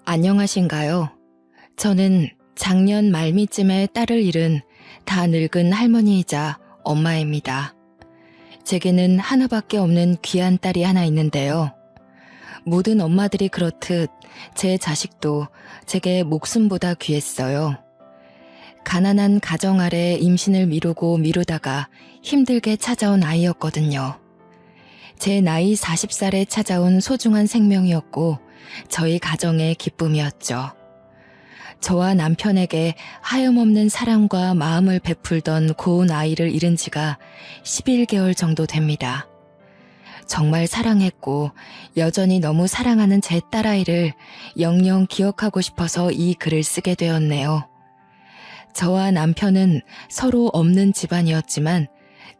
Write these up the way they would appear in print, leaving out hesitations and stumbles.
안녕하신가요? 저는 작년 말미쯤에 딸을 잃은 다 늙은 할머니이자 엄마입니다. 제게는 하나밖에 없는 귀한 딸이 하나 있는데요. 모든 엄마들이 그렇듯 제 자식도 제게 목숨보다 귀했어요. 가난한 가정 아래 임신을 미루고 미루다가 힘들게 찾아온 아이였거든요. 제 나이 40살에 찾아온 소중한 생명이었고 저희 가정의 기쁨이었죠. 저와 남편에게 하염없는 사랑과 마음을 베풀던 고운 아이를 잃은 지가 11개월 정도 됩니다. 정말 사랑했고 여전히 너무 사랑하는 제 딸아이를 영영 기억하고 싶어서 이 글을 쓰게 되었네요. 저와 남편은 서로 없는 집안이었지만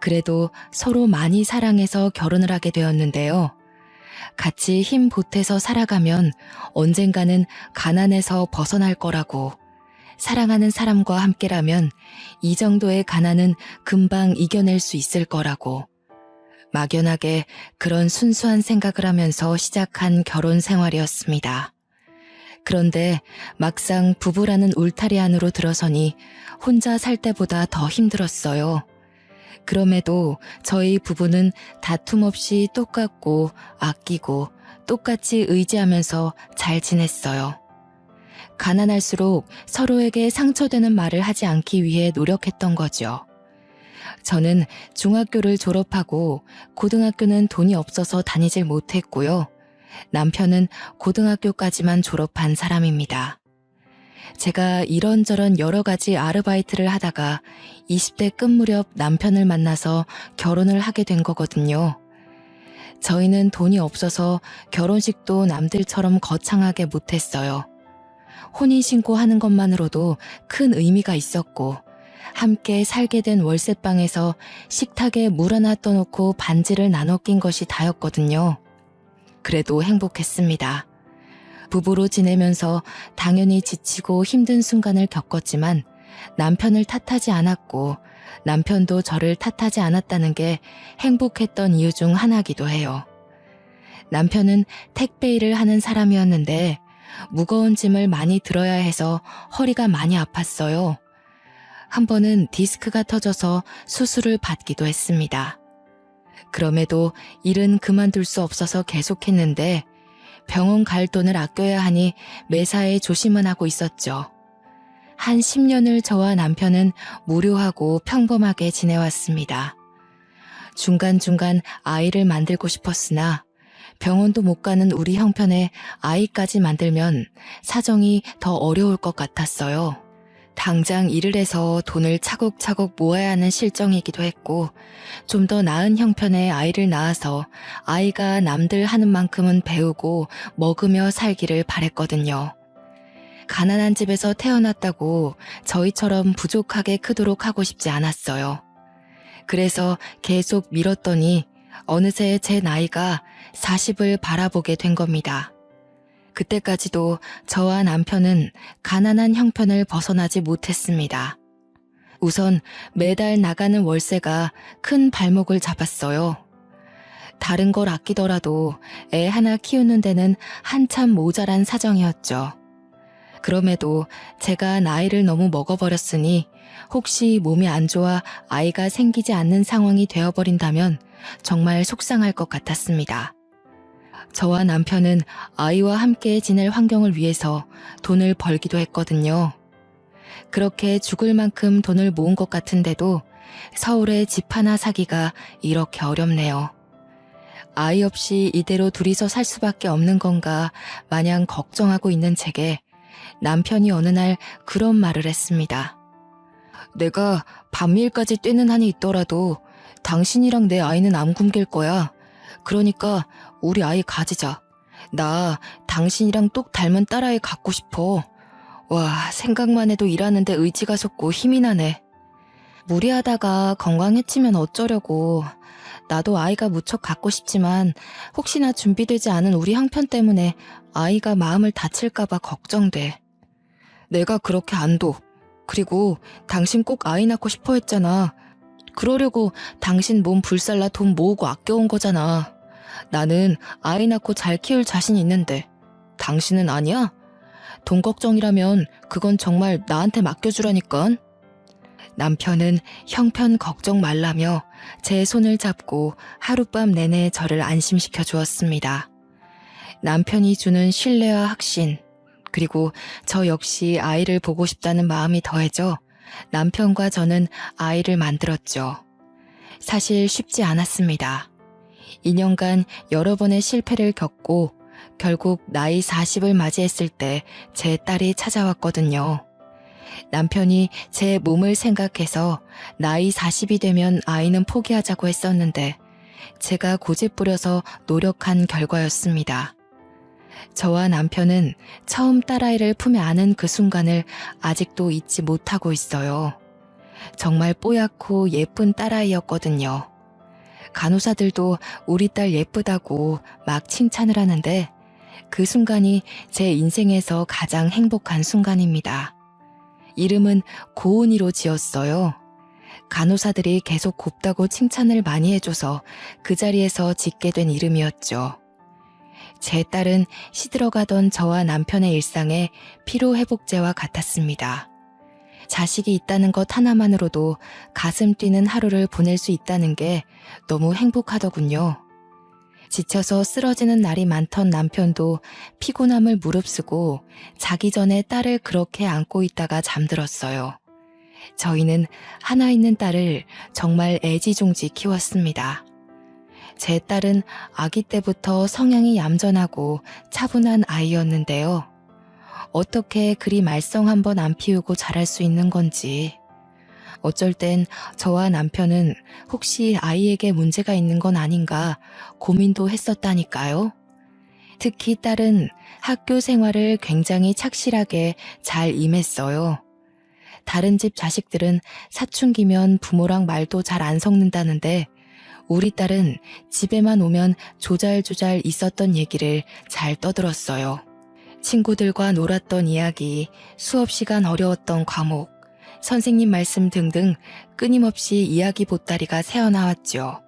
그래도 서로 많이 사랑해서 결혼을 하게 되었는데요. 같이 힘 보태서 살아가면 언젠가는 가난에서 벗어날 거라고, 사랑하는 사람과 함께라면 이 정도의 가난은 금방 이겨낼 수 있을 거라고, 막연하게 그런 순수한 생각을 하면서 시작한 결혼 생활이었습니다. 그런데 막상 부부라는 울타리 안으로 들어서니 혼자 살 때보다 더 힘들었어요. 그럼에도 저희 부부는 다툼 없이 똑같고 아끼고 똑같이 의지하면서 잘 지냈어요. 가난할수록 서로에게 상처되는 말을 하지 않기 위해 노력했던 거죠. 저는 중학교를 졸업하고 고등학교는 돈이 없어서 다니질 못했고요. 남편은 고등학교까지만 졸업한 사람입니다. 제가 이런저런 여러 가지 아르바이트를 하다가 20대 끝 무렵 남편을 만나서 결혼을 하게 된 거거든요. 저희는 돈이 없어서 결혼식도 남들처럼 거창하게 못했어요. 혼인신고하는 것만으로도 큰 의미가 있었고 함께 살게 된 월세방에서 식탁에 물 하나 떠놓고 반지를 나눠 낀 것이 다였거든요. 그래도 행복했습니다. 부부로 지내면서 당연히 지치고 힘든 순간을 겪었지만 남편을 탓하지 않았고 남편도 저를 탓하지 않았다는 게 행복했던 이유 중 하나이기도 해요. 남편은 택배 일을 하는 사람이었는데 무거운 짐을 많이 들어야 해서 허리가 많이 아팠어요. 한 번은 디스크가 터져서 수술을 받기도 했습니다. 그럼에도 일은 그만둘 수 없어서 계속했는데 병원 갈 돈을 아껴야 하니 매사에 조심은 하고 있었죠. 한 10년을 저와 남편은 무료하고 평범하게 지내왔습니다. 중간중간 아이를 만들고 싶었으나 병원도 못 가는 우리 형편에 아이까지 만들면 사정이 더 어려울 것 같았어요. 당장 일을 해서 돈을 차곡차곡 모아야 하는 실정이기도 했고 좀 더 나은 형편의 아이를 낳아서 아이가 남들 하는 만큼은 배우고 먹으며 살기를 바랬거든요. 가난한 집에서 태어났다고 저희처럼 부족하게 크도록 하고 싶지 않았어요. 그래서 계속 미뤘더니 어느새 제 나이가 40을 바라보게 된 겁니다. 그때까지도 저와 남편은 가난한 형편을 벗어나지 못했습니다. 우선 매달 나가는 월세가 큰 발목을 잡았어요. 다른 걸 아끼더라도 애 하나 키우는 데는 한참 모자란 사정이었죠. 그럼에도 제가 나이를 너무 먹어버렸으니 혹시 몸이 안 좋아 아이가 생기지 않는 상황이 되어버린다면 정말 속상할 것 같았습니다. 저와 남편은 아이와 함께 지낼 환경을 위해서 돈을 벌기도 했거든요. 그렇게 죽을 만큼 돈을 모은 것 같은데도 서울에 집 하나 사기가 이렇게 어렵네요. 아이 없이 이대로 둘이서 살 수밖에 없는 건가 마냥 걱정하고 있는 제게 남편이 어느 날 그런 말을 했습니다. 내가 밤일까지 뛰는 한이 있더라도 당신이랑 내 아이는 안 굶길 거야. 그러니까 우리 아이 가지자. 나 당신이랑 똑 닮은 딸아이 갖고 싶어. 와, 생각만 해도 일하는데 의지가 솟고 힘이 나네. 무리하다가 건강해치면 어쩌려고. 나도 아이가 무척 갖고 싶지만 혹시나 준비되지 않은 우리 형편 때문에 아이가 마음을 다칠까봐 걱정돼. 내가 그렇게 안 둬. 그리고 당신 꼭 아이 낳고 싶어 했잖아. 그러려고 당신 몸 불살라 돈 모으고 아껴온 거잖아. 나는 아이 낳고 잘 키울 자신 있는데 당신은 아니야? 돈 걱정이라면 그건 정말 나한테 맡겨주라니깐. 남편은 형편 걱정 말라며 제 손을 잡고 하룻밤 내내 저를 안심시켜 주었습니다. 남편이 주는 신뢰와 확신, 그리고 저 역시 아이를 보고 싶다는 마음이 더해져 남편과 저는 아이를 만들었죠. 사실 쉽지 않았습니다. 2년간 여러 번의 실패를 겪고 결국 나이 40을 맞이했을 때 제 딸이 찾아왔거든요. 남편이 제 몸을 생각해서 나이 40이 되면 아이는 포기하자고 했었는데 제가 고집부려서 노력한 결과였습니다. 저와 남편은 처음 딸아이를 품에 안은 그 순간을 아직도 잊지 못하고 있어요. 정말 뽀얗고 예쁜 딸아이였거든요. 간호사들도 우리 딸 예쁘다고 막 칭찬을 하는데 그 순간이 제 인생에서 가장 행복한 순간입니다. 이름은 고은이로 지었어요. 간호사들이 계속 곱다고 칭찬을 많이 해줘서 그 자리에서 짓게 된 이름이었죠. 제 딸은 시들어가던 저와 남편의 일상에 피로회복제와 같았습니다. 자식이 있다는 것 하나만으로도 가슴 뛰는 하루를 보낼 수 있다는 게 너무 행복하더군요. 지쳐서 쓰러지는 날이 많던 남편도 피곤함을 무릅쓰고 자기 전에 딸을 그렇게 안고 있다가 잠들었어요. 저희는 하나 있는 딸을 정말 애지중지 키웠습니다. 제 딸은 아기 때부터 성향이 얌전하고 차분한 아이였는데요. 어떻게 그리 말썽 한번 안 피우고 자랄 수 있는 건지. 어쩔 땐 저와 남편은 혹시 아이에게 문제가 있는 건 아닌가 고민도 했었다니까요. 특히 딸은 학교 생활을 굉장히 착실하게 잘 임했어요. 다른 집 자식들은 사춘기면 부모랑 말도 잘 안 섞는다는데 우리 딸은 집에만 오면 조잘조잘 있었던 얘기를 잘 떠들었어요. 친구들과 놀았던 이야기, 수업 시간 어려웠던 과목, 선생님 말씀 등등 끊임없이 이야기 보따리가 새어나왔죠.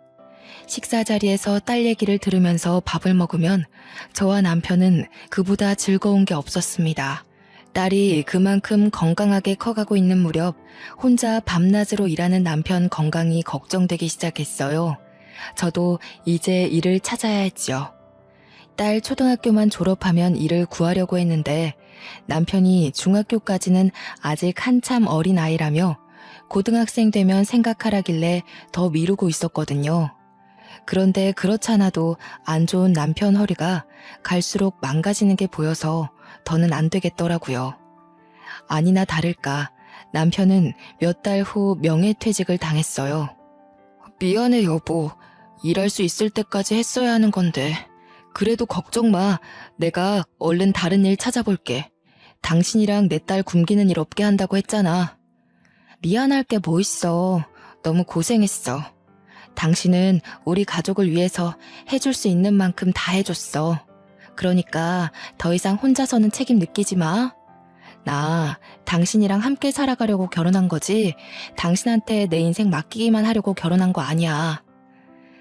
식사 자리에서 딸 얘기를 들으면서 밥을 먹으면 저와 남편은 그보다 즐거운 게 없었습니다. 딸이 그만큼 건강하게 커가고 있는 무렵 혼자 밤낮으로 일하는 남편 건강이 걱정되기 시작했어요. 저도 이제 일을 찾아야 했죠. 딸 초등학교만 졸업하면 일을 구하려고 했는데 남편이 중학교까지는 아직 한참 어린 아이라며 고등학생 되면 생각하라길래 더 미루고 있었거든요. 그런데 그렇잖아도 안 좋은 남편 허리가 갈수록 망가지는 게 보여서 더는 안 되겠더라고요. 아니나 다를까 남편은 몇 달 후 명예퇴직을 당했어요. 미안해 여보. 일할 수 있을 때까지 했어야 하는 건데. 그래도 걱정 마. 내가 얼른 다른 일 찾아볼게. 당신이랑 내 딸 굶기는 일 없게 한다고 했잖아. 미안할 게 뭐 있어. 너무 고생했어. 당신은 우리 가족을 위해서 해줄 수 있는 만큼 다 해줬어. 그러니까 더 이상 혼자서는 책임 느끼지 마. 나 당신이랑 함께 살아가려고 결혼한 거지 당신한테 내 인생 맡기기만 하려고 결혼한 거 아니야.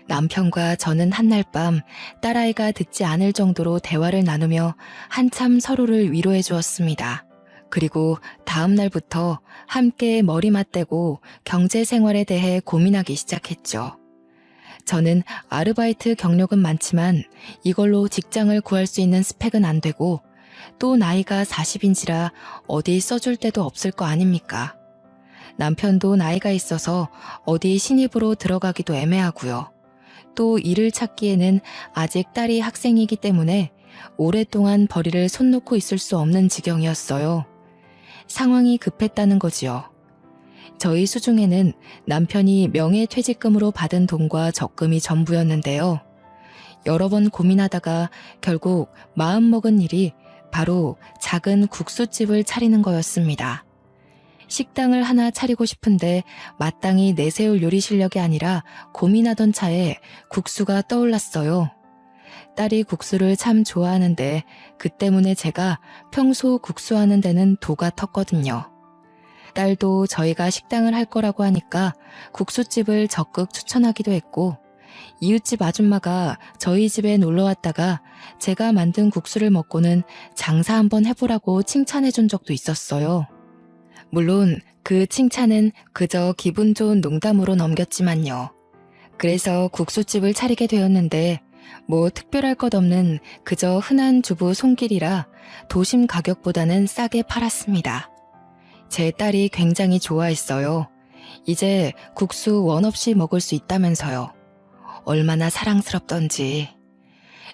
남편과 저는 한날 밤 딸아이가 듣지 않을 정도로 대화를 나누며 한참 서로를 위로해 주었습니다. 그리고 다음 날부터 함께 머리 맞대고 경제 생활에 대해 고민하기 시작했죠. 저는 아르바이트 경력은 많지만 이걸로 직장을 구할 수 있는 스펙은 안 되고 또 나이가 40인지라 어디 써줄 데도 없을 거 아닙니까? 남편도 나이가 있어서 어디 신입으로 들어가기도 애매하고요. 또 일을 찾기에는 아직 딸이 학생이기 때문에 오랫동안 벌이를 손 놓고 있을 수 없는 지경이었어요. 상황이 급했다는 거지요. 저희 수중에는 남편이 명예퇴직금으로 받은 돈과 적금이 전부였는데요. 여러 번 고민하다가 결국 마음먹은 일이 바로 작은 국수집을 차리는 거였습니다. 식당을 하나 차리고 싶은데 마땅히 내세울 요리 실력이 아니라 고민하던 차에 국수가 떠올랐어요. 딸이 국수를 참 좋아하는데 그 때문에 제가 평소 국수하는 데는 도가 텄거든요. 딸도 저희가 식당을 할 거라고 하니까 국수집을 적극 추천하기도 했고 이웃집 아줌마가 저희 집에 놀러 왔다가 제가 만든 국수를 먹고는 장사 한번 해보라고 칭찬해 준 적도 있었어요. 물론 그 칭찬은 그저 기분 좋은 농담으로 넘겼지만요. 그래서 국수집을 차리게 되었는데 뭐 특별할 것 없는 그저 흔한 주부 손길이라 도심 가격보다는 싸게 팔았습니다. 제 딸이 굉장히 좋아했어요. 이제 국수 원 없이 먹을 수 있다면서요. 얼마나 사랑스럽던지.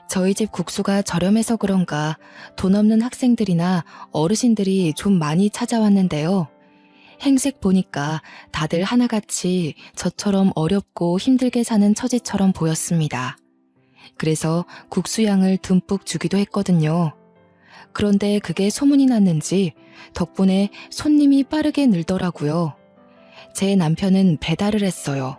저희 집 국수가 저렴해서 그런가 돈 없는 학생들이나 어르신들이 좀 많이 찾아왔는데요. 행색 보니까 다들 하나같이 저처럼 어렵고 힘들게 사는 처지처럼 보였습니다. 그래서 국수양을 듬뿍 주기도 했거든요. 그런데 그게 소문이 났는지 덕분에 손님이 빠르게 늘더라고요. 제 남편은 배달을 했어요.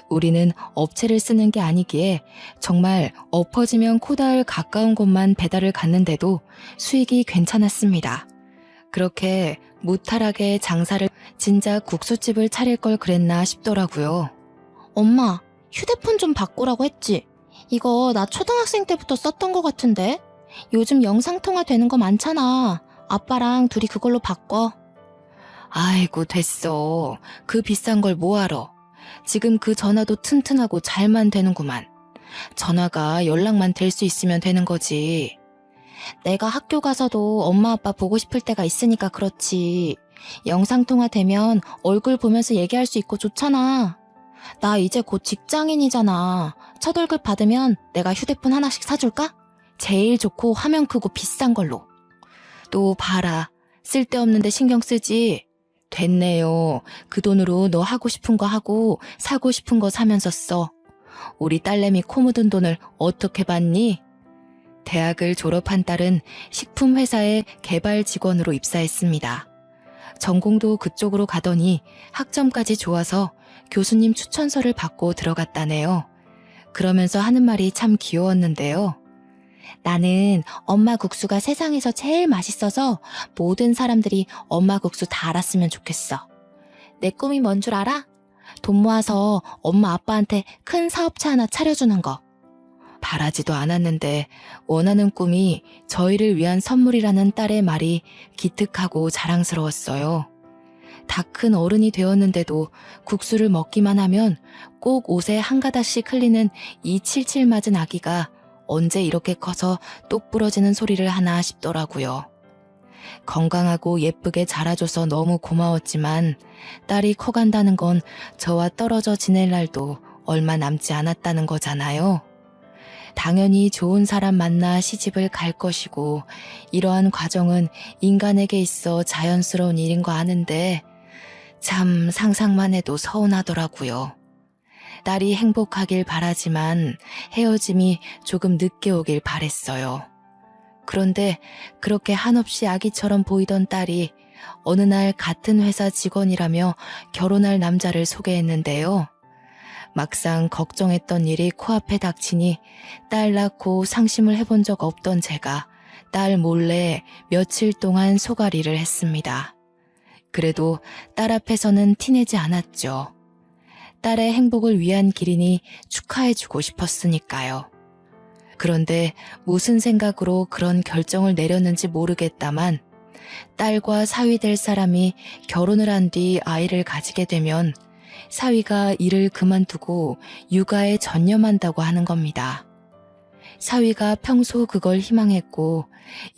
우리는 업체를 쓰는 게 아니기에 정말 엎어지면 코다할 가까운 곳만 배달을 갔는데도 수익이 괜찮았습니다. 그렇게 무탈하게 장사를 진작 국수집을 차릴 걸 그랬나 싶더라고요. 엄마, 휴대폰 좀 바꾸라고 했지? 이거 나 초등학생 때부터 썼던 거 같은데? 요즘 영상통화 되는 거 많잖아. 아빠랑 둘이 그걸로 바꿔. 아이고 됐어. 그 비싼 걸 뭐하러. 지금 그 전화도 튼튼하고 잘만 되는구만. 전화가 연락만 될 수 있으면 되는 거지. 내가 학교 가서도 엄마 아빠 보고 싶을 때가 있으니까 그렇지. 영상통화 되면 얼굴 보면서 얘기할 수 있고 좋잖아. 나 이제 곧 직장인이잖아. 첫 월급 받으면 내가 휴대폰 하나씩 사줄까? 제일 좋고 화면 크고 비싼 걸로. 또 봐라. 쓸데없는데 신경 쓰지. 됐네요. 그 돈으로 너 하고 싶은 거 하고 사고 싶은 거 사면서 써. 우리 딸내미 코 묻은 돈을 어떻게 받니? 대학을 졸업한 딸은 식품회사의 개발 직원으로 입사했습니다. 전공도 그쪽으로 가더니 학점까지 좋아서 교수님 추천서를 받고 들어갔다네요. 그러면서 하는 말이 참 귀여웠는데요. 나는 엄마 국수가 세상에서 제일 맛있어서 모든 사람들이 엄마 국수 다 알았으면 좋겠어. 내 꿈이 뭔 줄 알아? 돈 모아서 엄마 아빠한테 큰 사업체 하나 차려주는 거. 바라지도 않았는데 원하는 꿈이 저희를 위한 선물이라는 딸의 말이 기특하고 자랑스러웠어요. 다 큰 어른이 되었는데도 국수를 먹기만 하면 꼭 옷에 한 가닥씩 흘리는 이 칠칠 맞은 아기가 언제 이렇게 커서 똑 부러지는 소리를 하나 싶더라고요. 건강하고 예쁘게 자라줘서 너무 고마웠지만 딸이 커간다는 건 저와 떨어져 지낼 날도 얼마 남지 않았다는 거잖아요. 당연히 좋은 사람 만나 시집을 갈 것이고 이러한 과정은 인간에게 있어 자연스러운 일인 거 아는데 참 상상만 해도 서운하더라고요. 딸이 행복하길 바라지만 헤어짐이 조금 늦게 오길 바랬어요. 그런데 그렇게 한없이 아기처럼 보이던 딸이 어느 날 같은 회사 직원이라며 결혼할 남자를 소개했는데요. 막상 걱정했던 일이 코앞에 닥치니 딸 낳고 상심을 해본 적 없던 제가 딸 몰래 며칠 동안 소가리를 했습니다. 그래도 딸 앞에서는 티내지 않았죠. 딸의 행복을 위한 길이니 축하해주고 싶었으니까요. 그런데 무슨 생각으로 그런 결정을 내렸는지 모르겠다만 딸과 사위 될 사람이 결혼을 한 뒤 아이를 가지게 되면 사위가 일을 그만두고 육아에 전념한다고 하는 겁니다. 사위가 평소 그걸 희망했고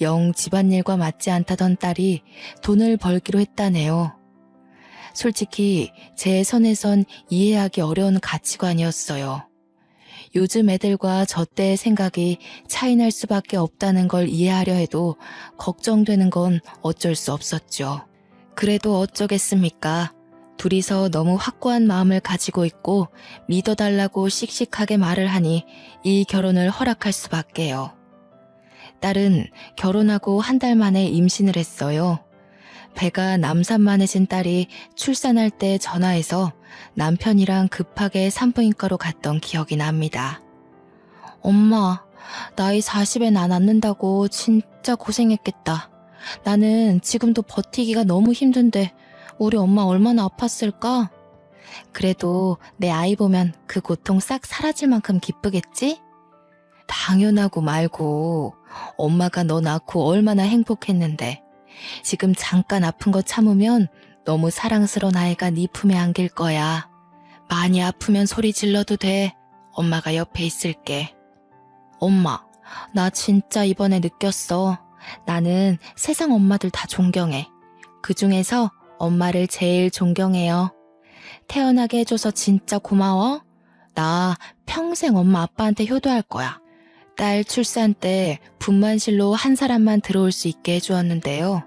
영 집안일과 맞지 않다던 딸이 돈을 벌기로 했다네요. 솔직히 제 선에선 이해하기 어려운 가치관이었어요. 요즘 애들과 저 때의 생각이 차이날 수밖에 없다는 걸 이해하려 해도 걱정되는 건 어쩔 수 없었죠. 그래도 어쩌겠습니까? 둘이서 너무 확고한 마음을 가지고 있고 믿어달라고 씩씩하게 말을 하니 이 결혼을 허락할 수밖에요. 딸은 결혼하고 한 달 만에 임신을 했어요. 배가 남산만해진 딸이 출산할 때 전화해서 남편이랑 급하게 산부인과로 갔던 기억이 납니다. 엄마, 나이 40에 나 낳는다고 진짜 고생했겠다. 나는 지금도 버티기가 너무 힘든데 우리 엄마 얼마나 아팠을까? 그래도 내 아이 보면 그 고통 싹 사라질 만큼 기쁘겠지? 당연하고 말고 엄마가 너 낳고 얼마나 행복했는데 지금 잠깐 아픈 거 참으면 너무 사랑스러운 아이가 네 품에 안길 거야. 많이 아프면 소리 질러도 돼. 엄마가 옆에 있을게. 엄마, 나 진짜 이번에 느꼈어. 나는 세상 엄마들 다 존경해. 그중에서 엄마를 제일 존경해요. 태어나게 해줘서 진짜 고마워. 나 평생 엄마 아빠한테 효도할 거야. 딸 출산 때 분만실로 한 사람만 들어올 수 있게 해주었는데요.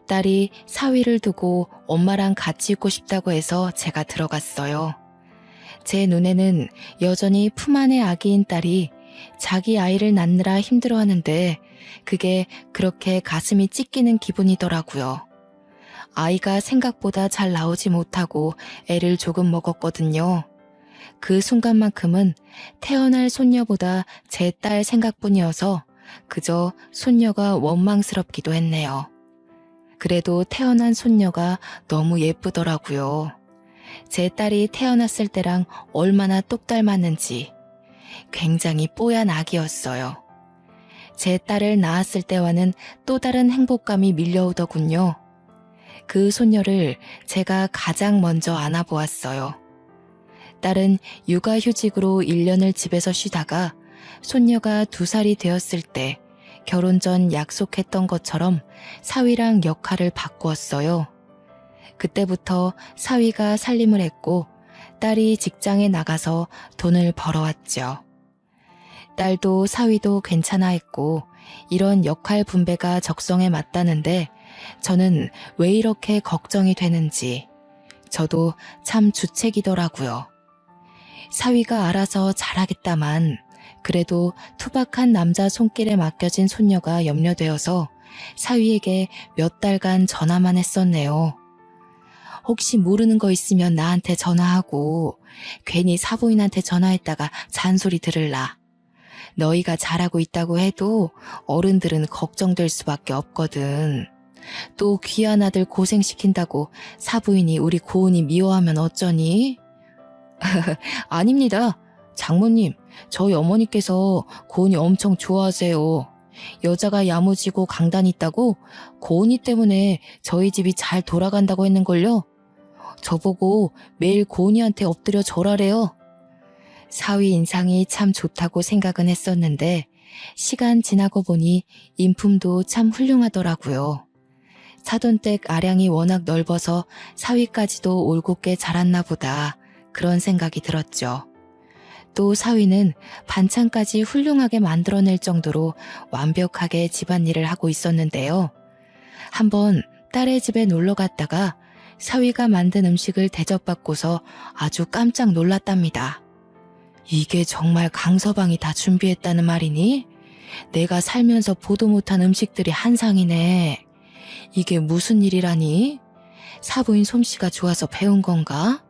딸이 사위를 두고 엄마랑 같이 있고 싶다고 해서 제가 들어갔어요. 제 눈에는 여전히 품 안의 아기인 딸이 자기 아이를 낳느라 힘들어하는데 그게 그렇게 가슴이 찢기는 기분이더라고요. 아이가 생각보다 잘 나오지 못하고 애를 조금 먹었거든요. 그 순간만큼은 태어날 손녀보다 제 딸 생각뿐이어서 그저 손녀가 원망스럽기도 했네요. 그래도 태어난 손녀가 너무 예쁘더라고요. 제 딸이 태어났을 때랑 얼마나 똑 닮았는지 굉장히 뽀얀 아기였어요. 제 딸을 낳았을 때와는 또 다른 행복감이 밀려오더군요. 그 손녀를 제가 가장 먼저 안아보았어요. 딸은 육아휴직으로 1년을 집에서 쉬다가 손녀가 2살이 되었을 때 결혼 전 약속했던 것처럼 사위랑 역할을 바꾸었어요. 그때부터 사위가 살림을 했고 딸이 직장에 나가서 돈을 벌어왔죠. 딸도 사위도 괜찮아 했고 이런 역할 분배가 적성에 맞다는데 저는 왜 이렇게 걱정이 되는지 저도 참 주책이더라고요. 사위가 알아서 잘하겠다만 그래도 투박한 남자 손길에 맡겨진 손녀가 염려되어서 사위에게 몇 달간 전화만 했었네요. 혹시 모르는 거 있으면 나한테 전화하고 괜히 사부인한테 전화했다가 잔소리 들을라. 너희가 잘하고 있다고 해도 어른들은 걱정될 수밖에 없거든. 또 귀한 아들 고생시킨다고 사부인이 우리 고은이 미워하면 어쩌니? 아닙니다. 장모님, 저희 어머니께서 고은이 엄청 좋아하세요. 여자가 야무지고 강단 있다고 고은이 때문에 저희 집이 잘 돌아간다고 했는걸요. 저보고 매일 고은이한테 엎드려 절하래요. 사위 인상이 참 좋다고 생각은 했었는데 시간 지나고 보니 인품도 참 훌륭하더라고요. 사돈댁 아량이 워낙 넓어서 사위까지도 올곧게 자랐나 보다 그런 생각이 들었죠. 또 사위는 반찬까지 훌륭하게 만들어낼 정도로 완벽하게 집안일을 하고 있었는데요. 한번 딸의 집에 놀러 갔다가 사위가 만든 음식을 대접받고서 아주 깜짝 놀랐답니다. 이게 정말 강서방이 다 준비했다는 말이니? 내가 살면서 보도 못한 음식들이 한상이네. 이게 무슨 일이라니? 사부인 솜씨가 좋아서 배운 건가?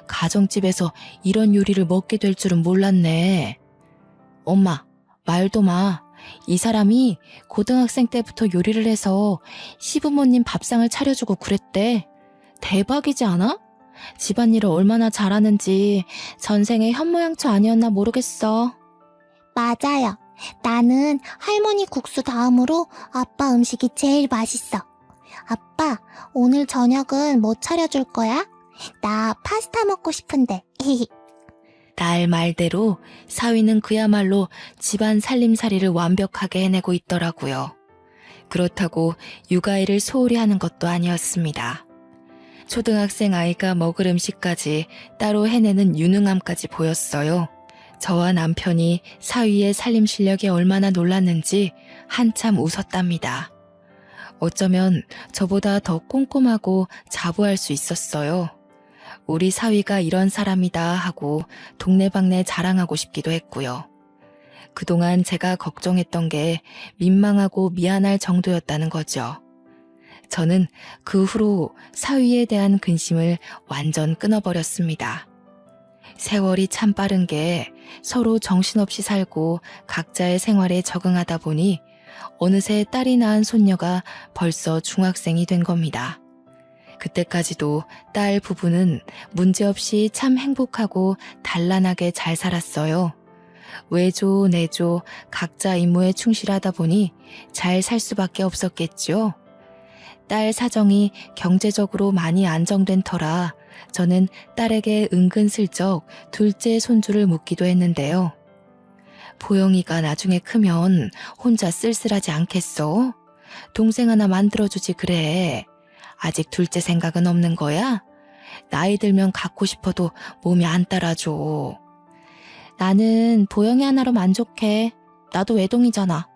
가정집에서 이런 요리를 먹게 될 줄은 몰랐네. 엄마, 말도 마. 이 사람이 고등학생 때부터 요리를 해서 시부모님 밥상을 차려주고 그랬대. 대박이지 않아? 집안일을 얼마나 잘하는지 전생에 현모양처 아니었나 모르겠어. 맞아요. 나는 할머니 국수 다음으로 아빠 음식이 제일 맛있어. 아빠, 오늘 저녁은 뭐 차려줄 거야? 나 파스타 먹고 싶은데. 딸 말대로 사위는 그야말로 집안 살림살이를 완벽하게 해내고 있더라고요. 그렇다고 육아일을 소홀히 하는 것도 아니었습니다. 초등학생 아이가 먹을 음식까지 따로 해내는 유능함까지 보였어요. 저와 남편이 사위의 살림 실력에 얼마나 놀랐는지 한참 웃었답니다. 어쩌면 저보다 더 꼼꼼하고 자부할 수 있었어요. 우리 사위가 이런 사람이다 하고 동네방네 자랑하고 싶기도 했고요. 그동안 제가 걱정했던 게 민망하고 미안할 정도였다는 거죠. 저는 그 후로 사위에 대한 근심을 완전 끊어버렸습니다. 세월이 참 빠른 게 서로 정신없이 살고 각자의 생활에 적응하다 보니 어느새 딸이 낳은 손녀가 벌써 중학생이 된 겁니다. 그때까지도 딸 부부는 문제없이 참 행복하고 단란하게 잘 살았어요. 외조, 내조 각자 임무에 충실하다 보니 잘 살 수밖에 없었겠죠. 딸 사정이 경제적으로 많이 안정된 터라 저는 딸에게 은근슬쩍 둘째 손주를 묻기도 했는데요. 보영이가 나중에 크면 혼자 쓸쓸하지 않겠어? 동생 하나 만들어주지 그래. 아직 둘째 생각은 없는 거야? 나이 들면 갖고 싶어도 몸이 안 따라줘. 나는 보영이 하나로 만족해. 나도 외동이잖아.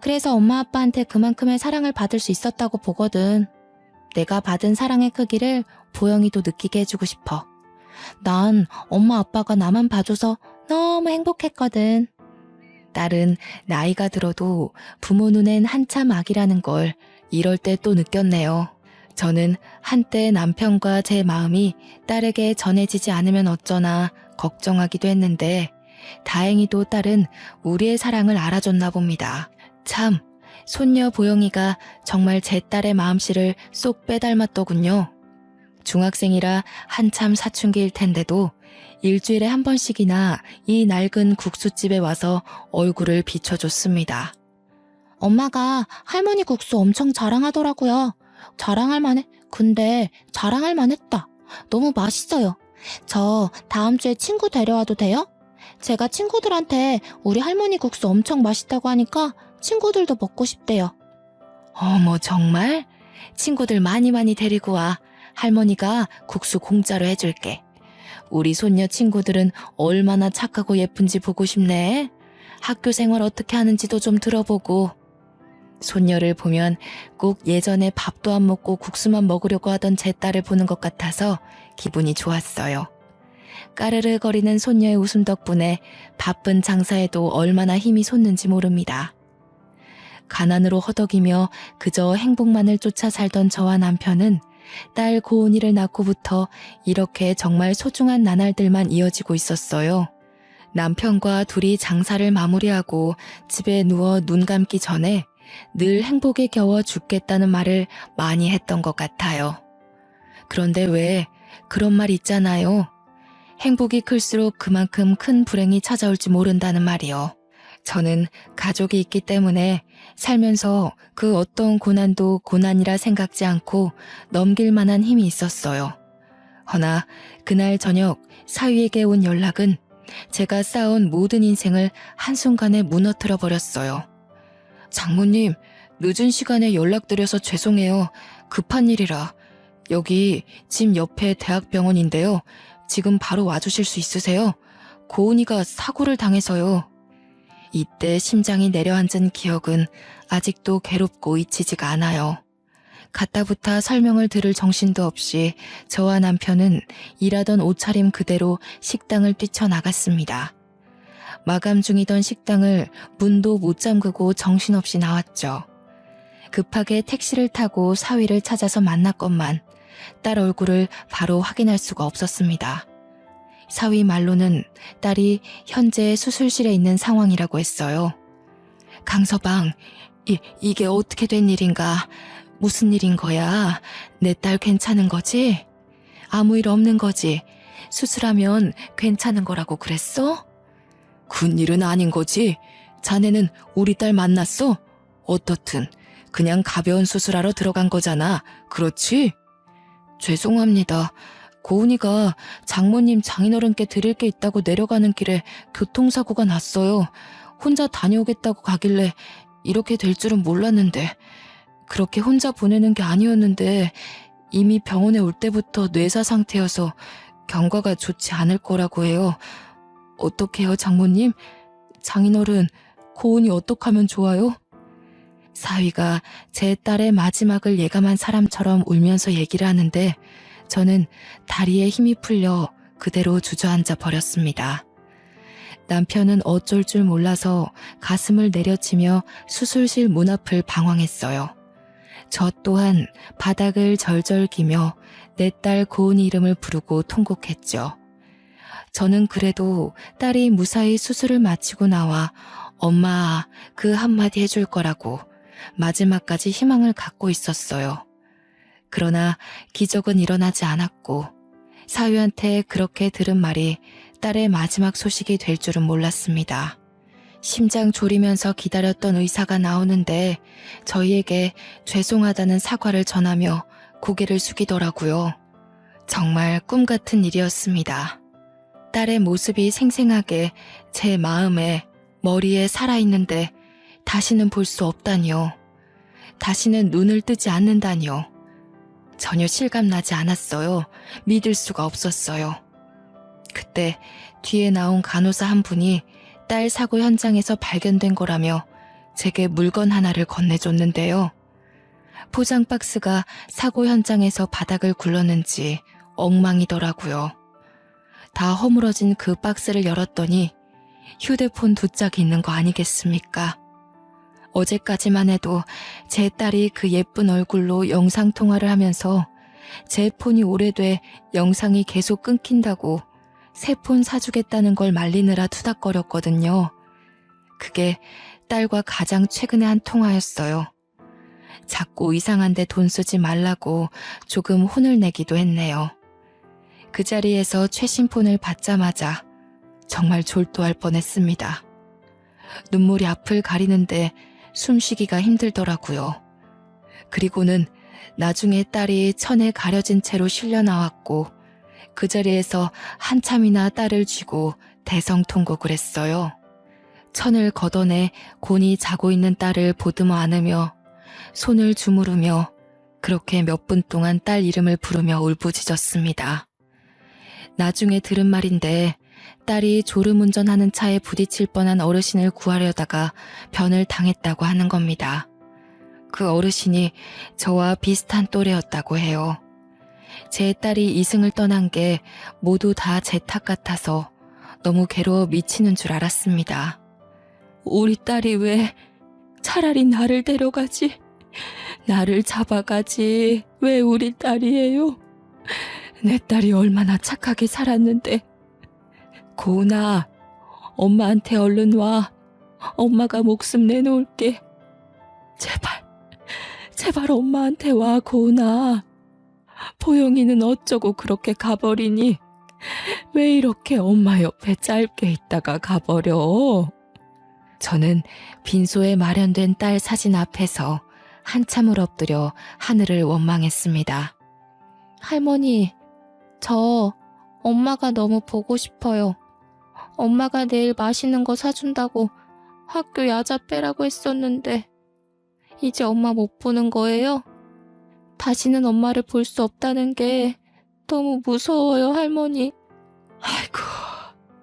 그래서 엄마 아빠한테 그만큼의 사랑을 받을 수 있었다고 보거든. 내가 받은 사랑의 크기를 보영이도 느끼게 해주고 싶어. 난 엄마 아빠가 나만 봐줘서 너무 행복했거든. 딸은 나이가 들어도 부모 눈엔 한참 아기라는 걸 이럴 때 또 느꼈네요. 저는 한때 남편과 제 마음이 딸에게 전해지지 않으면 어쩌나 걱정하기도 했는데 다행히도 딸은 우리의 사랑을 알아줬나 봅니다. 참, 손녀 보영이가 정말 제 딸의 마음씨를 쏙 빼닮았더군요. 중학생이라 한참 사춘기일 텐데도 일주일에 한 번씩이나 이 낡은 국수집에 와서 얼굴을 비춰줬습니다. 엄마가 할머니 국수 엄청 자랑하더라고요. 근데 자랑할 만했다. 너무 맛있어요. 저 다음 주에 친구 데려와도 돼요? 제가 친구들한테 우리 할머니 국수 엄청 맛있다고 하니까 친구들도 먹고 싶대요. 어머 정말? 친구들 많이 데리고 와. 할머니가 국수 공짜로 해줄게. 우리 손녀 친구들은 얼마나 착하고 예쁜지 보고 싶네. 학교 생활 어떻게 하는지도 좀 들어보고. 손녀를 보면 꼭 예전에 밥도 안 먹고 국수만 먹으려고 하던 제 딸을 보는 것 같아서 기분이 좋았어요. 까르르 거리는 손녀의 웃음 덕분에 바쁜 장사에도 얼마나 힘이 솟는지 모릅니다. 가난으로 허덕이며 그저 행복만을 쫓아 살던 저와 남편은 딸 고은이를 낳고부터 이렇게 정말 소중한 나날들만 이어지고 있었어요. 남편과 둘이 장사를 마무리하고 집에 누워 눈 감기 전에 늘 행복에 겨워 죽겠다는 말을 많이 했던 것 같아요. 그런데 왜 그런 말 있잖아요. 행복이 클수록 그만큼 큰 불행이 찾아올지 모른다는 말이요. 저는 가족이 있기 때문에 살면서 그 어떤 고난도 고난이라 생각지 않고 넘길 만한 힘이 있었어요. 허나 그날 저녁 사위에게 온 연락은 제가 쌓아온 모든 인생을 한순간에 무너뜨려 버렸어요. 장모님, 늦은 시간에 연락드려서 죄송해요. 급한 일이라. 여기 집 옆에 대학병원인데요. 지금 바로 와주실 수 있으세요? 고은이가 사고를 당해서요. 이때 심장이 내려앉은 기억은 아직도 괴롭고 잊히지가 않아요. 가타부타 설명을 들을 정신도 없이 저와 남편은 일하던 옷차림 그대로 식당을 뛰쳐나갔습니다. 마감 중이던 식당을 문도 못 잠그고 정신없이 나왔죠. 급하게 택시를 타고 사위를 찾아서 만났건만 딸 얼굴을 바로 확인할 수가 없었습니다. 사위 말로는 딸이 현재 수술실에 있는 상황이라고 했어요. 강서방, 이게 어떻게 된 일인가? 무슨 일인 거야? 내 딸 괜찮은 거지? 아무 일 없는 거지? 수술하면 괜찮은 거라고 그랬어? 큰일은 아닌 거지? 자네는 우리 딸 만났어? 어떻든 그냥 가벼운 수술하러 들어간 거잖아. 그렇지? 죄송합니다. 고은이가 장모님 장인어른께 드릴 게 있다고 내려가는 길에 교통사고가 났어요. 혼자 다녀오겠다고 가길래 이렇게 될 줄은 몰랐는데 그렇게 혼자 보내는 게 아니었는데 이미 병원에 올 때부터 뇌사 상태여서 경과가 좋지 않을 거라고 해요. 어떡해요, 장모님? 장인어른, 고은이 어떡하면 좋아요? 사위가 제 딸의 마지막을 예감한 사람처럼 울면서 얘기를 하는데 저는 다리에 힘이 풀려 그대로 주저앉아 버렸습니다. 남편은 어쩔 줄 몰라서 가슴을 내려치며 수술실 문 앞을 방황했어요. 저 또한 바닥을 절절 기며 내 딸 고은이 이름을 부르고 통곡했죠. 저는 그래도 딸이 무사히 수술을 마치고 나와 엄마 그 한마디 해줄 거라고 마지막까지 희망을 갖고 있었어요. 그러나 기적은 일어나지 않았고 사위한테 그렇게 들은 말이 딸의 마지막 소식이 될 줄은 몰랐습니다. 심장 졸이면서 기다렸던 의사가 나오는데 저희에게 죄송하다는 사과를 전하며 고개를 숙이더라고요. 정말 꿈 같은 일이었습니다. 딸의 모습이 생생하게 제 마음에, 머리에 살아있는데 다시는 볼 수 없다니요. 다시는 눈을 뜨지 않는다니요. 전혀 실감나지 않았어요. 믿을 수가 없었어요. 그때 뒤에 나온 간호사 한 분이 딸 사고 현장에서 발견된 거라며 제게 물건 하나를 건네줬는데요. 포장 박스가 사고 현장에서 바닥을 굴렀는지 엉망이더라고요. 다 허물어진 그 박스를 열었더니 휴대폰 2짝이 있는 거 아니겠습니까? 어제까지만 해도 제 딸이 그 예쁜 얼굴로 영상통화를 하면서 제 폰이 오래돼 영상이 계속 끊긴다고 새 폰 사주겠다는 걸 말리느라 투닥거렸거든요. 그게 딸과 가장 최근에 한 통화였어요. 자꾸 이상한 데 돈 쓰지 말라고 조금 혼을 내기도 했네요. 그 자리에서 최신 폰을 받자마자 정말 졸도할 뻔했습니다. 눈물이 앞을 가리는데 숨쉬기가 힘들더라고요. 그리고는 나중에 딸이 천에 가려진 채로 실려 나왔고 그 자리에서 한참이나 딸을 쥐고 대성통곡을 했어요. 천을 걷어내 곤히 자고 있는 딸을 보듬어 안으며 손을 주무르며 그렇게 몇 분 동안 딸 이름을 부르며 울부짖었습니다. 나중에 들은 말인데 딸이 졸음운전하는 차에 부딪힐 뻔한 어르신을 구하려다가 변을 당했다고 하는 겁니다. 그 어르신이 저와 비슷한 또래였다고 해요. 제 딸이 이승을 떠난 게 모두 다 제 탓 같아서 너무 괴로워 미치는 줄 알았습니다. 우리 딸이 왜 차라리 나를 데려가지? 나를 잡아가지. 왜 우리 딸이에요? 내 딸이 얼마나 착하게 살았는데. 고은아, 엄마한테 얼른 와. 엄마가 목숨 내놓을게. 제발 엄마한테 와, 고은아. 보영이는 어쩌고 그렇게 가버리니? 왜 이렇게 엄마 옆에 짧게 있다가 가버려? 저는 빈소에 마련된 딸 사진 앞에서 한참을 엎드려 하늘을 원망했습니다. 할머니, 저 엄마가 너무 보고 싶어요. 엄마가 내일 맛있는 거 사준다고 학교 야자 빼라고 했었는데 이제 엄마 못 보는 거예요? 다시는 엄마를 볼 수 없다는 게 너무 무서워요, 할머니. 아이고,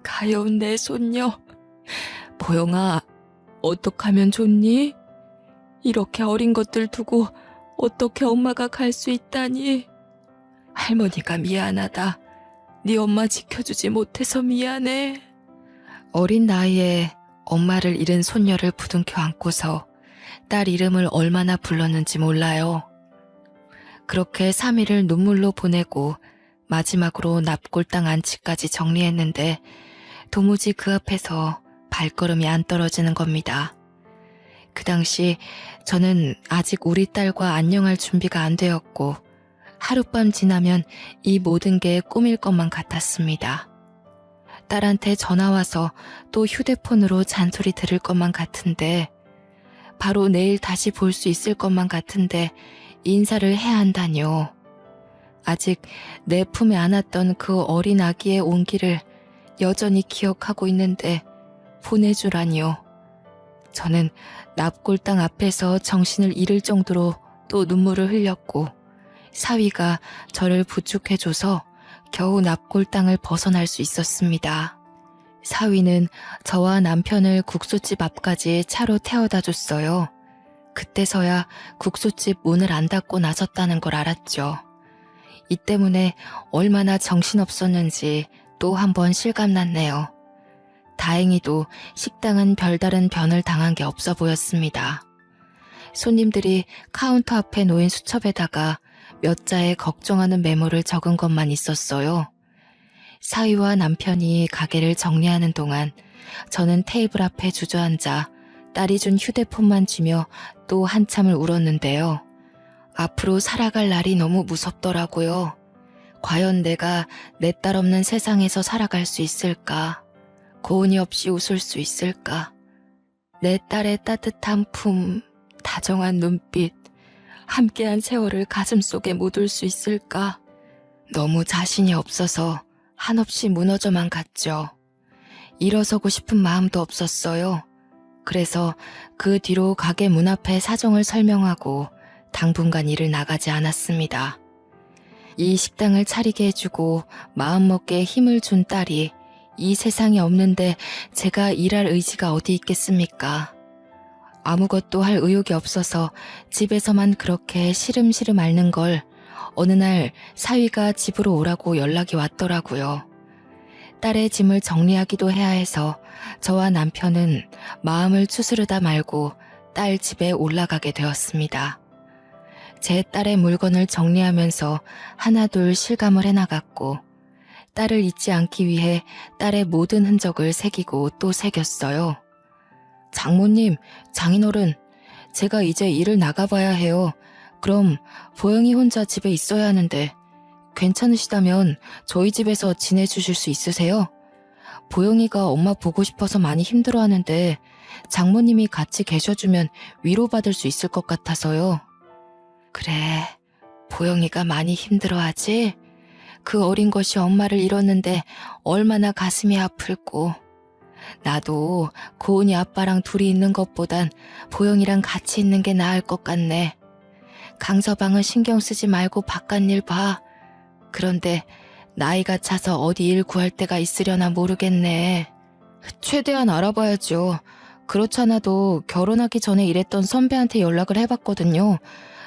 가여운 내 손녀. 보영아, 어떡하면 좋니? 이렇게 어린 것들 두고 어떻게 엄마가 갈 수 있다니? 할머니가 미안하다. 네 엄마 지켜주지 못해서 미안해. 어린 나이에 엄마를 잃은 손녀를 부둥켜 안고서 딸 이름을 얼마나 불렀는지 몰라요. 그렇게 3일을 눈물로 보내고 마지막으로 납골당 안치까지 정리했는데 도무지 그 앞에서 발걸음이 안 떨어지는 겁니다. 그 당시 저는 아직 우리 딸과 안녕할 준비가 안 되었고 하룻밤 지나면 이 모든 게 꿈일 것만 같았습니다. 딸한테 전화와서 또 휴대폰으로 잔소리 들을 것만 같은데 바로 내일 다시 볼 수 있을 것만 같은데 인사를 해야 한다뇨. 아직 내 품에 안았던 그 어린 아기의 온기를 여전히 기억하고 있는데 보내주라니요. 저는 납골당 앞에서 정신을 잃을 정도로 또 눈물을 흘렸고 사위가 저를 부축해줘서 겨우 납골당을 벗어날 수 있었습니다. 사위는 저와 남편을 국수집 앞까지 차로 태워다 줬어요. 그때서야 국수집 문을 안 닫고 나섰다는 걸 알았죠. 이 때문에 얼마나 정신없었는지 또 한 번 실감났네요. 다행히도 식당은 별다른 변을 당한 게 없어 보였습니다. 손님들이 카운터 앞에 놓인 수첩에다가 몇 자의 걱정하는 메모를 적은 것만 있었어요. 사위와 남편이 가게를 정리하는 동안 저는 테이블 앞에 주저앉아 딸이 준 휴대폰만 쥐며 또 한참을 울었는데요. 앞으로 살아갈 날이 너무 무섭더라고요. 과연 내가 내 딸 없는 세상에서 살아갈 수 있을까? 고은이 없이 웃을 수 있을까? 내 딸의 따뜻한 품, 다정한 눈빛, 함께한 세월을 가슴속에 묻을 수 있을까? 너무 자신이 없어서 한없이 무너져만 갔죠. 일어서고 싶은 마음도 없었어요. 그래서 그 뒤로 가게 문 앞에 사정을 설명하고 당분간 일을 나가지 않았습니다. 이 식당을 차리게 해주고 마음먹게 힘을 준 딸이 이 세상에 없는데 제가 일할 의지가 어디 있겠습니까? 아무것도 할 의욕이 없어서 집에서만 그렇게 시름시름 앓는 걸 어느 날 사위가 집으로 오라고 연락이 왔더라고요. 딸의 짐을 정리하기도 해야 해서 저와 남편은 마음을 추스르다 말고 딸 집에 올라가게 되었습니다. 제 딸의 물건을 정리하면서 하나둘 실감을 해나갔고 딸을 잊지 않기 위해 딸의 모든 흔적을 새기고 또 새겼어요. 장모님, 장인어른, 제가 이제 일을 나가봐야 해요. 그럼 보영이 혼자 집에 있어야 하는데 괜찮으시다면 저희 집에서 지내주실 수 있으세요? 보영이가 엄마 보고 싶어서 많이 힘들어하는데 장모님이 같이 계셔주면 위로받을 수 있을 것 같아서요. 그래, 보영이가 많이 힘들어하지? 그 어린 것이 엄마를 잃었는데 얼마나 가슴이 아플고. 나도 고은이 아빠랑 둘이 있는 것보단 보영이랑 같이 있는 게 나을 것 같네. 강서방은 신경 쓰지 말고 바깥일 봐. 그런데 나이가 차서 어디 일 구할 데가 있으려나 모르겠네. 최대한 알아봐야죠. 그렇잖아도 결혼하기 전에 일했던 선배한테 연락을 해봤거든요.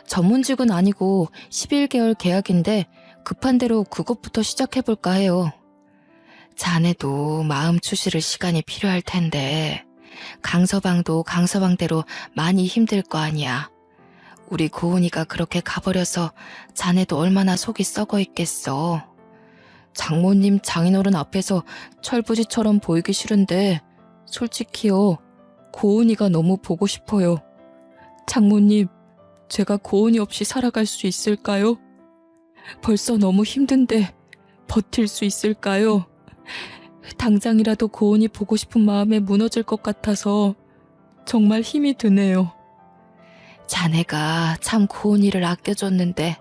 전문직은 아니고 11개월 계약인데 급한 대로 그것부터 시작해볼까 해요. 자네도 마음 추스를 시간이 필요할 텐데 강서방도 강서방대로 많이 힘들 거 아니야. 우리 고은이가 그렇게 가버려서 자네도 얼마나 속이 썩어 있겠어. 장모님, 장인어른 앞에서 철부지처럼 보이기 싫은데 솔직히요, 고은이가 너무 보고 싶어요. 장모님, 제가 고은이 없이 살아갈 수 있을까요? 벌써 너무 힘든데 버틸 수 있을까요? 당장이라도 고은이 보고 싶은 마음에 무너질 것 같아서 정말 힘이 드네요. 자네가 참 고은이를 아껴줬는데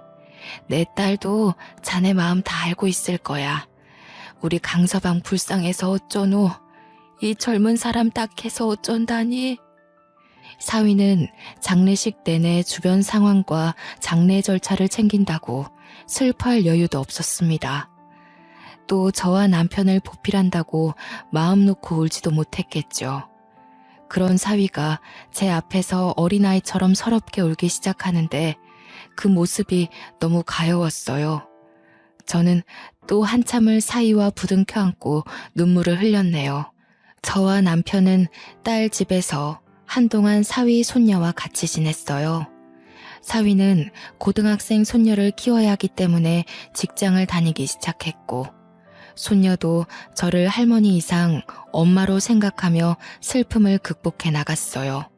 내 딸도 자네 마음 다 알고 있을 거야. 우리 강서방 불쌍해서 어쩌노. 이 젊은 사람 딱해서 어쩐다니. 사위는 장례식 내내 주변 상황과 장례 절차를 챙긴다고 슬퍼할 여유도 없었습니다. 또 저와 남편을 보필한다고 마음 놓고 울지도 못했겠죠. 그런 사위가 제 앞에서 어린아이처럼 서럽게 울기 시작하는데 그 모습이 너무 가여웠어요. 저는 또 한참을 사위와 부둥켜 안고 눈물을 흘렸네요. 저와 남편은 딸 집에서 한동안 사위 손녀와 같이 지냈어요. 사위는 고등학생 손녀를 키워야 하기 때문에 직장을 다니기 시작했고 손녀도 저를 할머니 이상 엄마로 생각하며 슬픔을 극복해 나갔어요.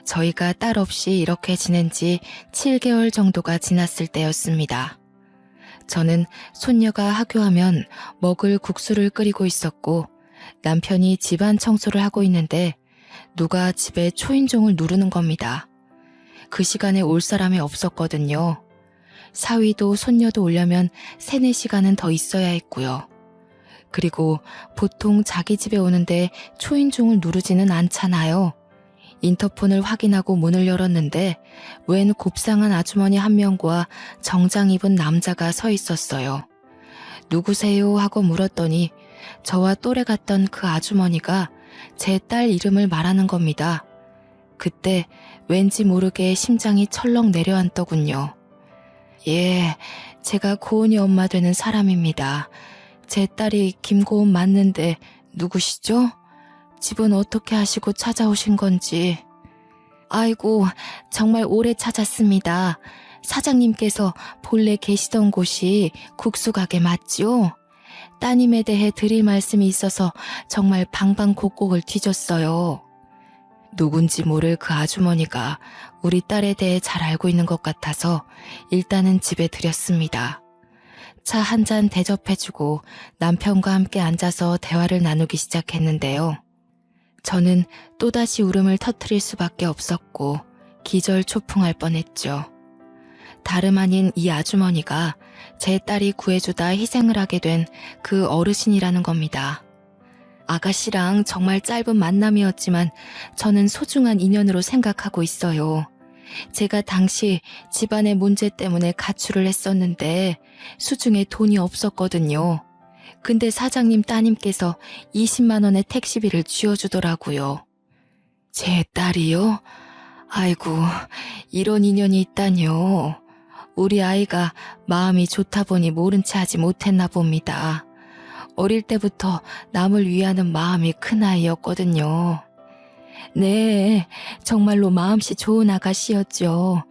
저희가 딸 없이 이렇게 지낸 지 7개월 정도가 지났을 때였습니다. 저는 손녀가 하교하면 먹을 국수를 끓이고 있었고 남편이 집안 청소를 하고 있는데 누가 집에 초인종을 누르는 겁니다. 그 시간에 올 사람이 없었거든요. 사위도 손녀도 오려면 3-4시간은 더 있어야 했고요. 그리고 보통 자기 집에 오는데 초인종을 누르지는 않잖아요. 인터폰을 확인하고 문을 열었는데 웬 곱상한 아주머니 한 명과 정장 입은 남자가 서 있었어요. 누구세요? 하고 물었더니 저와 또래 같던 그 아주머니가 제 딸 이름을 말하는 겁니다. 그때 왠지 모르게 심장이 철렁 내려앉더군요. 예, 제가 고은이 엄마 되는 사람입니다. 제 딸이 김고은 맞는데 누구시죠? 집은 어떻게 하시고 찾아오신 건지. 아이고, 정말 오래 찾았습니다. 사장님께서 본래 계시던 곳이 국수가게 맞지요? 따님에 대해 드릴 말씀이 있어서 정말 방방곡곡을 뒤졌어요. 누군지 모를 그 아주머니가 우리 딸에 대해 잘 알고 있는 것 같아서 일단은 집에 들였습니다. 차 한 잔 대접해주고 남편과 함께 앉아서 대화를 나누기 시작했는데요. 저는 또다시 울음을 터뜨릴 수밖에 없었고 기절초풍할 뻔했죠. 다름 아닌 이 아주머니가 제 딸이 구해주다 희생을 하게 된 그 어르신이라는 겁니다. 아가씨랑 정말 짧은 만남이었지만 저는 소중한 인연으로 생각하고 있어요. 제가 당시 집안의 문제 때문에 가출을 했었는데 수중에 돈이 없었거든요. 근데 사장님 따님께서 20만 원의 택시비를 쥐어주더라고요. 제 딸이요? 아이고, 이런 인연이 있다뇨. 우리 아이가 마음이 좋다 보니 모른 체 하지 못했나 봅니다. 어릴 때부터 남을 위하는 마음이 큰 아이였거든요. 네, 정말로 마음씨 좋은 아가씨였죠.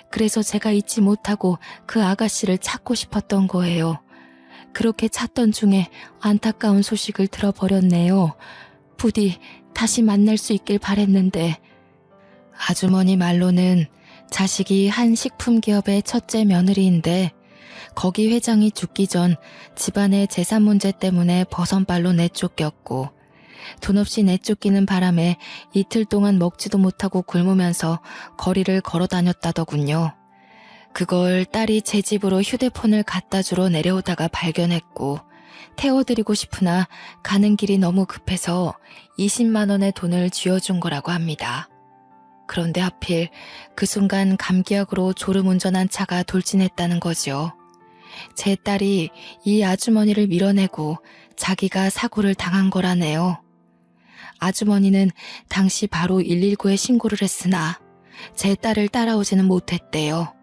그래서 제가 잊지 못하고 그 아가씨를 찾고 싶었던 거예요. 그렇게 찾던 중에 안타까운 소식을 들어버렸네요. 부디 다시 만날 수 있길 바랬는데. 아주머니 말로는 자식이 한 식품 기업의 첫째 며느리인데 거기 회장이 죽기 전 집안의 재산 문제 때문에 버선발로 내쫓겼고 돈 없이 내쫓기는 바람에 이틀 동안 먹지도 못하고 굶으면서 거리를 걸어 다녔다더군요. 그걸 딸이 제 집으로 휴대폰을 갖다 주러 내려오다가 발견했고 태워드리고 싶으나 가는 길이 너무 급해서 20만 원의 돈을 쥐어준 거라고 합니다. 그런데 하필 그 순간 감기약으로 졸음운전한 차가 돌진했다는 거죠. 제 딸이 이 아주머니를 밀어내고 자기가 사고를 당한 거라네요. 아주머니는 당시 바로 119에 신고를 했으나 제 딸을 따라오지는 못했대요.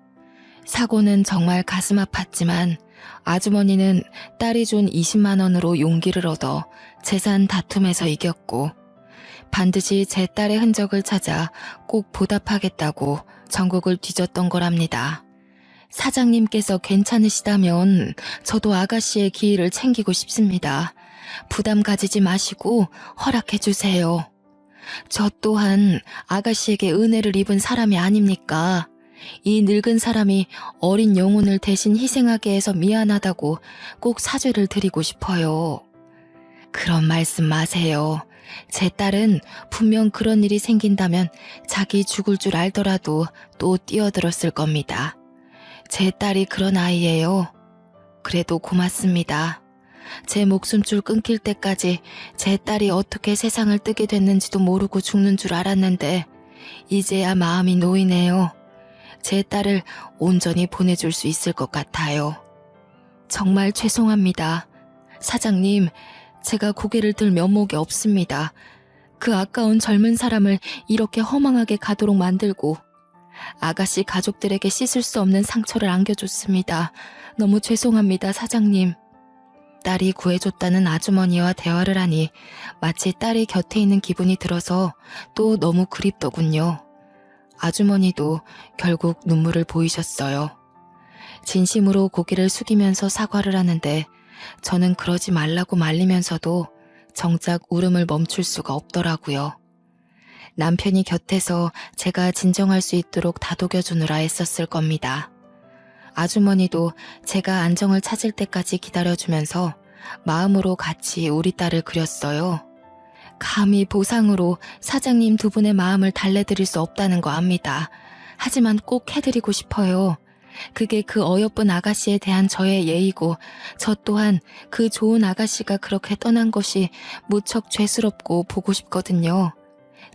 사고는 정말 가슴 아팠지만 아주머니는 딸이 준 20만 원으로 용기를 얻어 재산 다툼에서 이겼고 반드시 제 딸의 흔적을 찾아 꼭 보답하겠다고 전국을 뒤졌던 거랍니다. 사장님께서 괜찮으시다면 저도 아가씨의 기일을 챙기고 싶습니다. 부담 가지지 마시고 허락해 주세요. 저 또한 아가씨에게 은혜를 입은 사람이 아닙니까? 이 늙은 사람이 어린 영혼을 대신 희생하게 해서 미안하다고 꼭 사죄를 드리고 싶어요. 그런 말씀 마세요. 제 딸은 분명 그런 일이 생긴다면 자기 죽을 줄 알더라도 또 뛰어들었을 겁니다. 제 딸이 그런 아이예요. 그래도 고맙습니다. 제 목숨줄 끊길 때까지 제 딸이 어떻게 세상을 뜨게 됐는지도 모르고 죽는 줄 알았는데 이제야 마음이 놓이네요. 제 딸을 온전히 보내줄 수 있을 것 같아요. 정말 죄송합니다. 사장님, 제가 고개를 들 면목이 없습니다. 그 아까운 젊은 사람을 이렇게 허망하게 가도록 만들고 아가씨 가족들에게 씻을 수 없는 상처를 안겨줬습니다. 너무 죄송합니다, 사장님. 딸이 구해줬다는 아주머니와 대화를 하니 마치 딸이 곁에 있는 기분이 들어서 또 너무 그립더군요. 아주머니도 결국 눈물을 보이셨어요. 진심으로 고개를 숙이면서 사과를 하는데 저는 그러지 말라고 말리면서도 정작 울음을 멈출 수가 없더라고요. 남편이 곁에서 제가 진정할 수 있도록 다독여주느라 애썼을 겁니다. 아주머니도 제가 안정을 찾을 때까지 기다려주면서 마음으로 같이 우리 딸을 그렸어요. 감히 보상으로 사장님 두 분의 마음을 달래드릴 수 없다는 거 압니다. 하지만 꼭 해드리고 싶어요. 그게 그 어여쁜 아가씨에 대한 저의 예의고 저 또한 그 좋은 아가씨가 그렇게 떠난 것이 무척 죄스럽고 보고 싶거든요.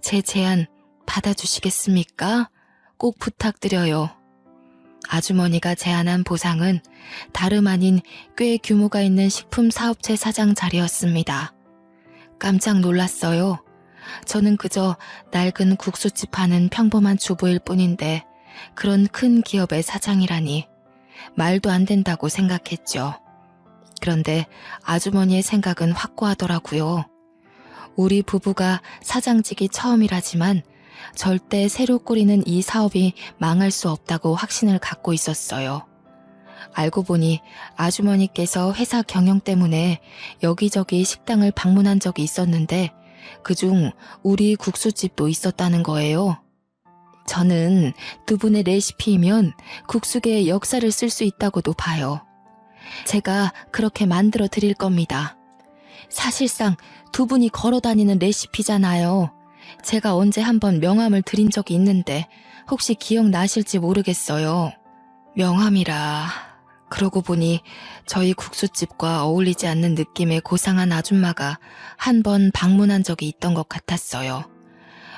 제 제안 받아주시겠습니까? 꼭 부탁드려요. 아주머니가 제안한 보상은 다름 아닌 꽤 규모가 있는 식품 사업체 사장 자리였습니다. 깜짝 놀랐어요. 저는 그저 낡은 국수집 하는 평범한 주부일 뿐인데 그런 큰 기업의 사장이라니 말도 안 된다고 생각했죠. 그런데 아주머니의 생각은 확고하더라고요. 우리 부부가 사장직이 처음이라지만 절대 새로 꾸리는 이 사업이 망할 수 없다고 확신을 갖고 있었어요. 알고 보니 아주머니께서 회사 경영 때문에 여기저기 식당을 방문한 적이 있었는데 그중 우리 국수집도 있었다는 거예요. 저는 두 분의 레시피이면 국수계의 역사를 쓸 수 있다고도 봐요. 제가 그렇게 만들어 드릴 겁니다. 사실상 두 분이 걸어 다니는 레시피잖아요. 제가 언제 한번 명함을 드린 적이 있는데 혹시 기억나실지 모르겠어요. 명함이라. 그러고 보니 저희 국수집과 어울리지 않는 느낌의 고상한 아줌마가 한 번 방문한 적이 있던 것 같았어요.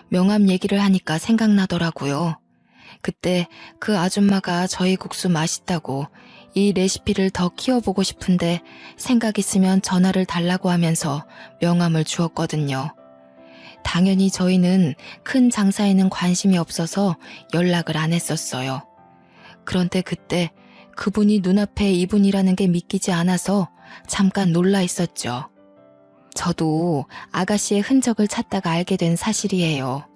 명함 얘기를 하니까 생각나더라고요. 그때 그 아줌마가 저희 국수 맛있다고 이 레시피를 더 키워보고 싶은데 생각 있으면 전화를 달라고 하면서 명함을 주었거든요. 당연히 저희는 큰 장사에는 관심이 없어서 연락을 안 했었어요. 그런데 그때 그분이 눈앞에 이분이라는 게 믿기지 않아서 잠깐 놀라 있었죠. 저도 아가씨의 흔적을 찾다가 알게 된 사실이에요.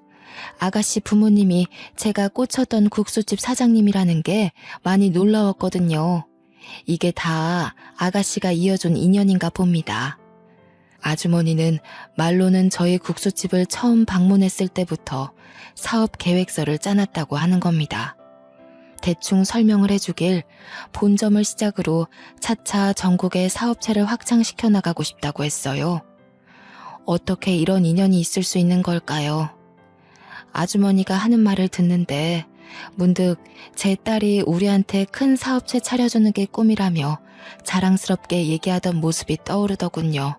아가씨 부모님이 제가 꽂혔던 국수집 사장님이라는 게 많이 놀라웠거든요. 이게 다 아가씨가 이어준 인연인가 봅니다. 아주머니는 말로는 저희 국수집을 처음 방문했을 때부터 사업 계획서를 짜놨다고 하는 겁니다. 대충 설명을 해주길 본점을 시작으로 차차 전국의 사업체를 확장시켜 나가고 싶다고 했어요. 어떻게 이런 인연이 있을 수 있는 걸까요? 아주머니가 하는 말을 듣는데 문득 제 딸이 우리한테 큰 사업체 차려주는 게 꿈이라며 자랑스럽게 얘기하던 모습이 떠오르더군요.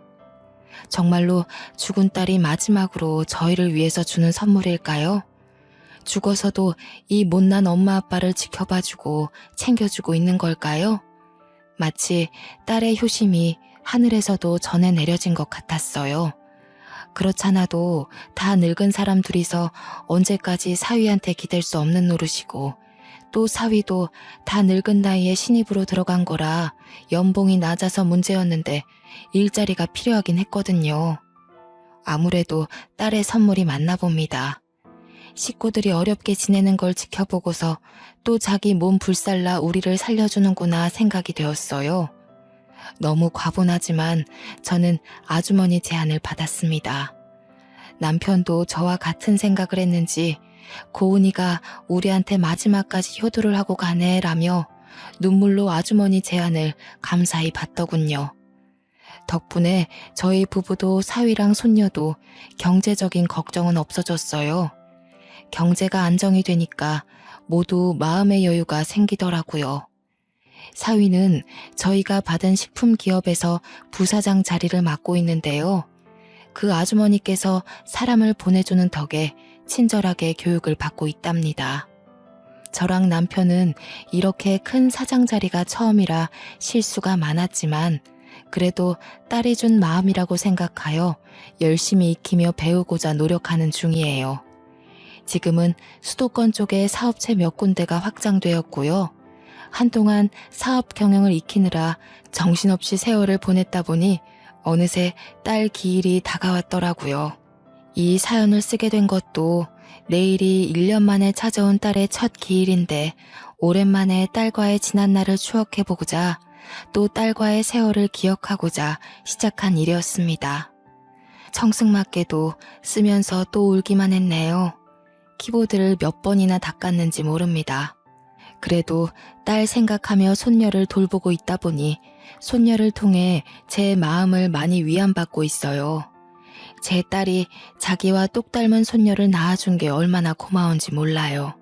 정말로 죽은 딸이 마지막으로 저희를 위해서 주는 선물일까요? 죽어서도 이 못난 엄마 아빠를 지켜봐주고 챙겨주고 있는 걸까요? 마치 딸의 효심이 하늘에서도 전해 내려진 것 같았어요. 그렇잖아도 다 늙은 사람 둘이서 언제까지 사위한테 기댈 수 없는 노릇이고 또 사위도 다 늙은 나이에 신입으로 들어간 거라 연봉이 낮아서 문제였는데 일자리가 필요하긴 했거든요. 아무래도 딸의 선물이 맞나 봅니다. 식구들이 어렵게 지내는 걸 지켜보고서 또 자기 몸 불살라 우리를 살려주는구나 생각이 되었어요. 너무 과분하지만 저는 아주머니 제안을 받았습니다. 남편도 저와 같은 생각을 했는지 고은이가 우리한테 마지막까지 효도를 하고 가네라며 눈물로 아주머니 제안을 감사히 받더군요. 덕분에 저희 부부도 사위랑 손녀도 경제적인 걱정은 없어졌어요. 경제가 안정이 되니까 모두 마음의 여유가 생기더라고요. 사위는 저희가 받은 식품기업에서 부사장 자리를 맡고 있는데요. 그 아주머니께서 사람을 보내주는 덕에 친절하게 교육을 받고 있답니다. 저랑 남편은 이렇게 큰 사장 자리가 처음이라 실수가 많았지만 그래도 딸이 준 마음이라고 생각하여 열심히 익히며 배우고자 노력하는 중이에요. 지금은 수도권 쪽에 사업체 몇 군데가 확장되었고요. 한동안 사업 경영을 익히느라 정신없이 세월을 보냈다 보니 어느새 딸 기일이 다가왔더라고요. 이 사연을 쓰게 된 것도 내일이 1년 만에 찾아온 딸의 첫 기일인데 오랜만에 딸과의 지난 날을 추억해보고자 또 딸과의 세월을 기억하고자 시작한 일이었습니다. 청승맞게도 쓰면서 또 울기만 했네요. 키보드를 몇 번이나 닦았는지 모릅니다. 그래도 딸 생각하며 손녀를 돌보고 있다 보니 손녀를 통해 제 마음을 많이 위안받고 있어요. 제 딸이 자기와 똑 닮은 손녀를 낳아준 게 얼마나 고마운지 몰라요.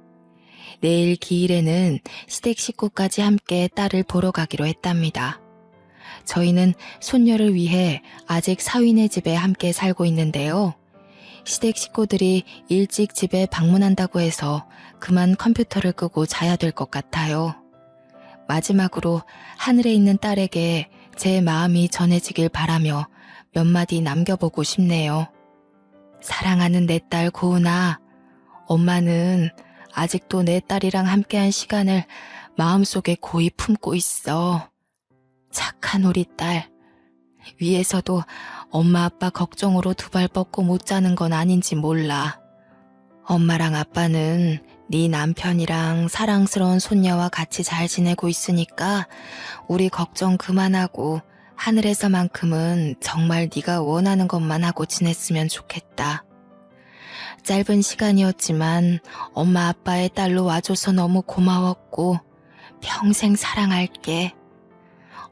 내일 기일에는 시댁 식구까지 함께 딸을 보러 가기로 했답니다. 저희는 손녀를 위해 아직 사위네 집에 함께 살고 있는데요. 시댁 식구들이 일찍 집에 방문한다고 해서 그만 컴퓨터를 끄고 자야 될 것 같아요. 마지막으로 하늘에 있는 딸에게 제 마음이 전해지길 바라며 몇 마디 남겨보고 싶네요. 사랑하는 내 딸 고은아, 엄마는 아직도 내 딸이랑 함께한 시간을 마음속에 고이 품고 있어. 착한 우리 딸. 위에서도 엄마 아빠 걱정으로 두 발 뻗고 못 자는 건 아닌지 몰라. 엄마랑 아빠는 네 남편이랑 사랑스러운 손녀와 같이 잘 지내고 있으니까 우리 걱정 그만하고 하늘에서만큼은 정말 네가 원하는 것만 하고 지냈으면 좋겠다. 짧은 시간이었지만 엄마 아빠의 딸로 와줘서 너무 고마웠고 평생 사랑할게.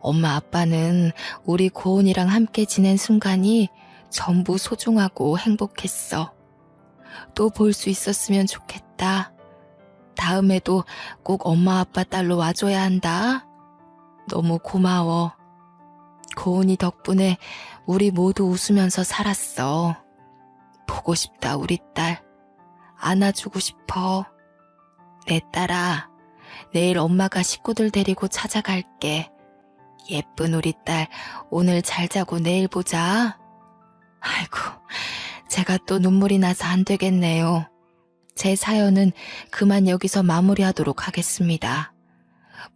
엄마 아빠는 우리 고은이랑 함께 지낸 순간이 전부 소중하고 행복했어. 또 볼 수 있었으면 좋겠다. 다음에도 꼭 엄마 아빠 딸로 와줘야 한다. 너무 고마워. 고은이 덕분에 우리 모두 웃으면서 살았어. 보고 싶다, 우리 딸. 안아주고 싶어. 내 딸아, 내일 엄마가 식구들 데리고 찾아갈게. 예쁜 우리 딸, 오늘 잘 자고 내일 보자. 아이고, 제가 또 눈물이 나서 안 되겠네요. 제 사연은 그만 여기서 마무리하도록 하겠습니다.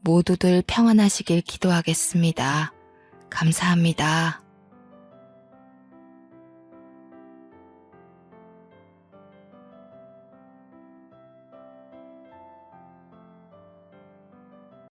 모두들 평안하시길 기도하겠습니다. 감사합니다.